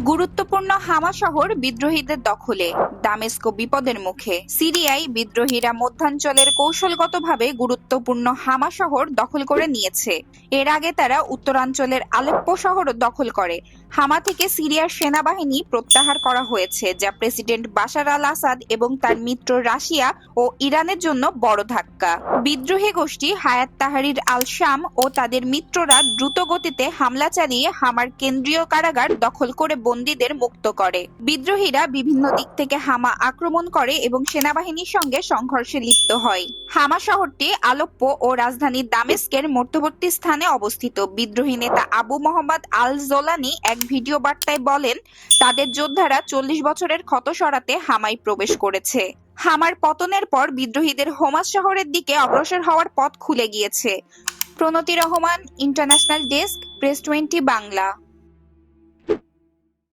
গুরুত্বপূর্ণ হামা শহর বিদ্রোহীদের দখলে, দামেস্ক বিপদের মুখে। সিরিয়ায় বিদ্রোহীরা মধ্যাঞ্চলের কৌশলগতভাবে গুরুত্বপূর্ণ হামা শহর দখল করে নিয়েছে। এর আগে তারা উত্তরাঞ্চলের আলেপ্পো শহর দখল করে। হামা থেকে সিরিয়ার সেনাবাহিনী প্রত্যাহার করা হয়েছে, যা প্রেসিডেন্ট বাশার আল আসাদ এবং তার মিত্র রাশিয়া ও ইরানের জন্য বড় ধাক্কা। বিদ্রোহী গোষ্ঠী হায়াত তাহরির আল শাম ও তাদের মিত্ররা দ্রুত গতিতে হামলা চালিয়ে হামার কেন্দ্রীয় কারাগার দখল করে বন্দীদের মুক্ত করে। বিদ্রোহীরা বিভিন্ন দিক থেকে হামা আক্রমণ করে এবং সেনাবাহিনীর সঙ্গে সংঘর্ষে লিপ্ত হয়। হামা শহরটি আলেপ্পো ও রাজধানী দামেস্কের মধ্যবর্তী স্থানে অবস্থিত। বিদ্রোহী নেতা আবু মোহাম্মদ আল জোলানি এক ভিডিও বার্তায় বলেন, তাদের যোদ্ধারা 40 বছরের ক্ষত সরাতে হামায় প্রবেশ করেছে। হামার পতনের পর বিদ্রোহীদের হোমাস শহরের দিকে অগ্রসর হওয়ার পথ খুলে গিয়েছে। Pranati Rahman, international desk, press 20 Bangla.